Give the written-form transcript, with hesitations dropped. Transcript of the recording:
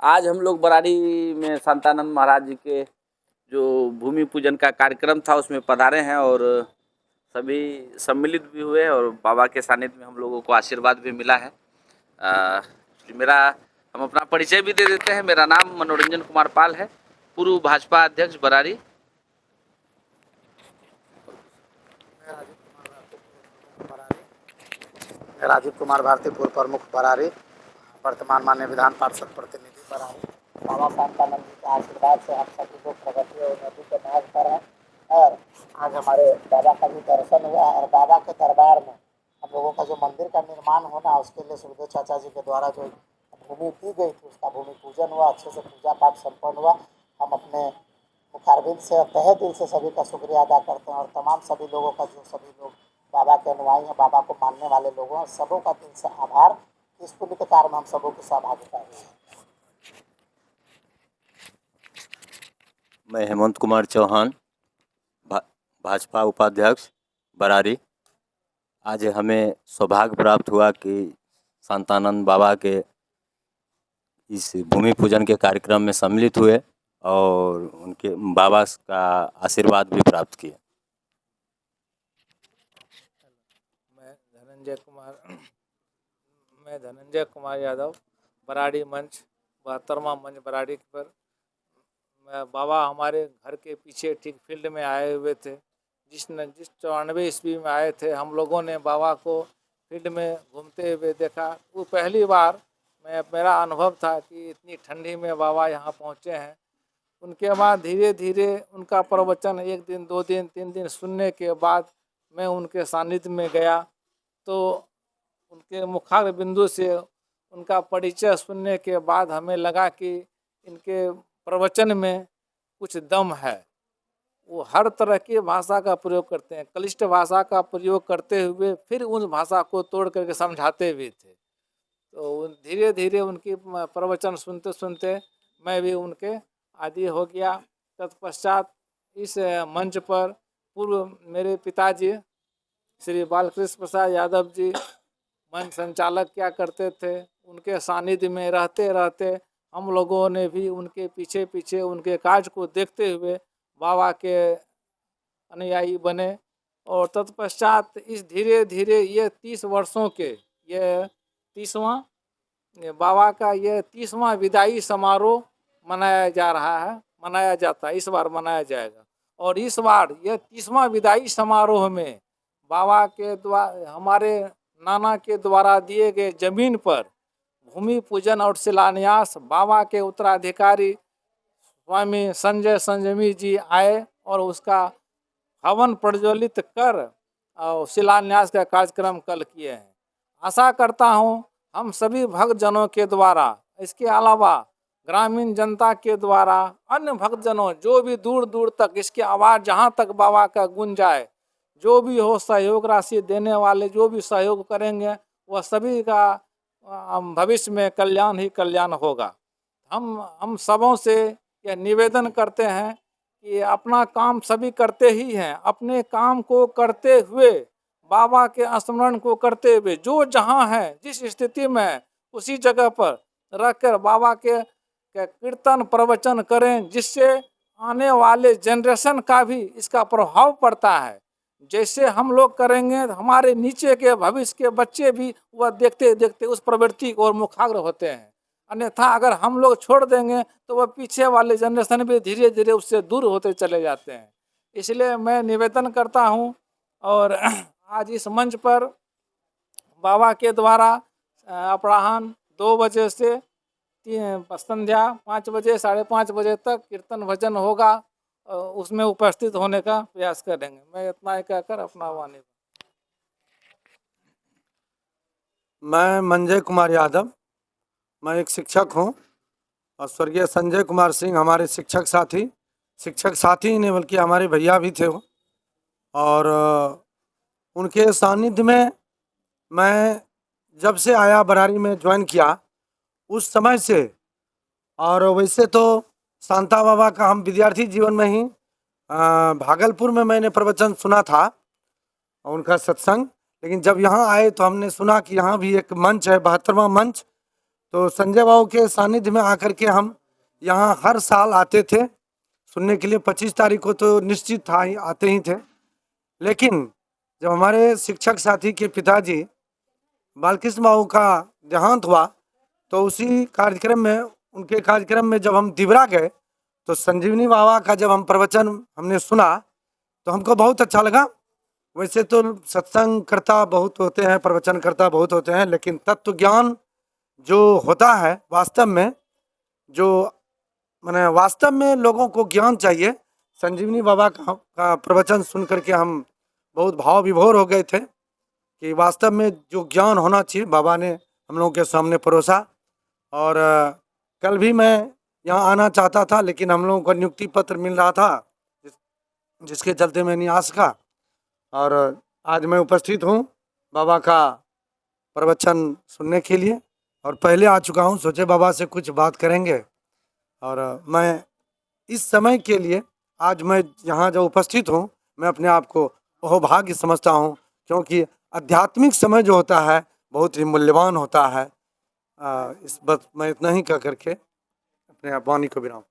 आज हम लोग बरारी में संतानंद महाराज जी के जो भूमि पूजन का कार्यक्रम था उसमें पधारे हैं और सभी सम्मिलित भी हुए और बाबा के सानिध्य में हम लोगों को आशीर्वाद भी मिला है। अ, मेरा हम अपना परिचय भी दे देते हैं। मेरा नाम मनोरंजन कुमार पाल है, पूर्व भाजपा अध्यक्ष बरारी। राजीव कुमार भारती, पूर्व प्रमुख बरारी, वर्तमान माननीय विधान पार्षद प्रतिनिधि बरारी। बाबा शांतानंद जी के आशीर्वाद से हम सभी लोग प्रगति और उन्नति के मार्ग पर हैं और आज हमारे बाबा का भी दर्शन हुआ और बाबा के दरबार में हम लोगों का जो मंदिर का निर्माण होना उसके लिए सुखदेव चाचा जी के द्वारा जो भूमि दी गई थी उसका भूमि पूजन हुआ, अच्छे से पूजा पाठ संपन्न हुआ। हम अपने मुखारबिंद से तहे दिल से सभी का शुक्रिया अदा करते हैं और तमाम सभी लोगों का जो सभी लोग बाबा के अनुयायी हैं, बाबा को मानने वाले लोगों हैं, सबों का दिल से आभार। इस पुण्य के कार्य में हम सबों की सहभागिता हुई है। मैं हेमंत कुमार चौहान, भाजपा उपाध्यक्ष बरारी। आज हमें सौभाग्य प्राप्त हुआ कि शांतानंद बाबा के इस भूमि पूजन के कार्यक्रम में सम्मिलित हुए और उनके बाबा का आशीर्वाद भी प्राप्त किए। मैं धनंजय कुमार यादव, बराड़ी मंच 72वां मंच बराड़ी पर। बाबा हमारे घर के पीछे ठीक फील्ड में आए हुए थे। जिस 94 ईस्वी में आए थे, हम लोगों ने बाबा को फील्ड में घूमते हुए देखा। वो पहली बार मेरा अनुभव था कि इतनी ठंडी में बाबा यहाँ पहुँचे हैं। उनके बाद धीरे धीरे उनका प्रवचन 1 दिन 2 दिन 3 दिन सुनने के बाद मैं उनके सानिध्य में गया तो उनके मुखार बिंदु से उनका परिचय सुनने के बाद हमें लगा कि इनके प्रवचन में कुछ दम है। वो हर तरह की भाषा का प्रयोग करते हैं, क्लिष्ट भाषा का प्रयोग करते हुए फिर उस भाषा को तोड़ करके समझाते भी थे। तो धीरे धीरे उनकी प्रवचन सुनते सुनते मैं भी उनके आदी हो गया। तत्पश्चात इस मंच पर पूर्व मेरे पिताजी श्री बालकृष्ण प्रसाद यादव जी मंच संचालक क्या करते थे, उनके सानिध्य में रहते रहते हम लोगों ने भी उनके पीछे पीछे उनके कार्य को देखते हुए बाबा के अनुयायी बने। और तत्पश्चात इस धीरे धीरे ये 30 वर्षों के ये 30वां बाबा का ये 30वां विदाई समारोह मनाया जाता है। इस बार मनाया जाएगा और इस बार ये 30वां विदाई समारोह में बाबा के द्वारा हमारे नाना के द्वारा दिए गए जमीन पर भूमि पूजन और शिलान्यास बाबा के उत्तराधिकारी स्वामी संजय संयमी जी आए और उसका हवन प्रज्वलित कर और शिलान्यास का कार्यक्रम कल किए हैं। आशा करता हूं हम सभी भक्तजनों के द्वारा, इसके अलावा ग्रामीण जनता के द्वारा, अन्य भक्तजनों जो भी दूर दूर तक इसकी आवाज़ जहाँ तक बाबा का गूंज जाए, जो भी हो सहयोग राशि देने वाले जो भी सहयोग करेंगे वह सभी का भविष्य में कल्याण ही कल्याण होगा। हम सबों से यह निवेदन करते हैं कि अपना काम सभी करते ही हैं, अपने काम को करते हुए बाबा के स्मरण को करते हुए जो जहाँ है जिस स्थिति में उसी जगह पर रखकर बाबा के कीर्तन प्रवचन करें, जिससे आने वाले जनरेशन का भी इसका प्रभाव पड़ता है। जैसे हम लोग करेंगे हमारे नीचे के भविष्य के बच्चे भी वह देखते देखते उस प्रवृत्ति को और मुखाग्र होते हैं। अन्यथा अगर हम लोग छोड़ देंगे तो वह पीछे वाले जनरेशन भी धीरे धीरे उससे दूर होते चले जाते हैं। इसलिए मैं निवेदन करता हूं और आज इस मंच पर बाबा के द्वारा अपराह्न 2 बजे से संध्या 5 बजे 5:30 बजे तक कीर्तन भजन होगा, उसमें उपस्थित होने का प्रयास करेंगे। मैं इतना ही कहकर अपना वाणी। मैं मंजय कुमार यादव, मैं एक शिक्षक हूँ और स्वर्गीय संजय कुमार सिंह हमारे शिक्षक साथी ही नहीं बल्कि हमारे भैया भी थे वो। और उनके सानिध्य में मैं जब से आया बरारी में ज्वाइन किया उस समय से, और वैसे तो शांता बाबा का हम विद्यार्थी जीवन में ही भागलपुर में मैंने प्रवचन सुना था उनका सत्संग, लेकिन जब यहाँ आए तो हमने सुना कि यहाँ भी एक मंच है 72वां मंच तो संजय बाबू के सानिध्य में आकर के हम यहाँ हर साल आते थे सुनने के लिए। 25 तारीख को तो निश्चित था ही, आते ही थे। लेकिन जब हमारे शिक्षक साथी के पिताजी बालकृष्ण बाबू का देहांत हुआ तो उसी कार्यक्रम में, उनके कार्यक्रम में जब हम दिवरा गए तो संजीवनी बाबा का जब हम प्रवचन हमने सुना तो हमको बहुत अच्छा लगा। वैसे तो सत्संग करता बहुत होते हैं, प्रवचन करता बहुत होते हैं, लेकिन तत्व ज्ञान जो होता है वास्तव में, जो माने वास्तव में लोगों को ज्ञान चाहिए। संजीवनी बाबा का प्रवचन सुन करके हम बहुत भाव विभोर हो गए थे कि वास्तव में जो ज्ञान होना चाहिए बाबा ने हम लोगों के सामने परोसा। और कल भी मैं यहाँ आना चाहता था लेकिन हम लोगों को नियुक्ति पत्र मिल रहा था जिसके चलते मैं नहीं आ सका। और आज मैं उपस्थित हूँ बाबा का प्रवचन सुनने के लिए और पहले आ चुका हूँ, सोचे बाबा से कुछ बात करेंगे। और मैं इस समय के लिए आज मैं यहाँ जो उपस्थित हूँ मैं अपने आप को अहोभाग्य समझता हूँ, क्योंकि आध्यात्मिक समय जो होता है बहुत ही मूल्यवान होता है। इस बात मैं इतना ही कह करके अपने वाणी को विराम।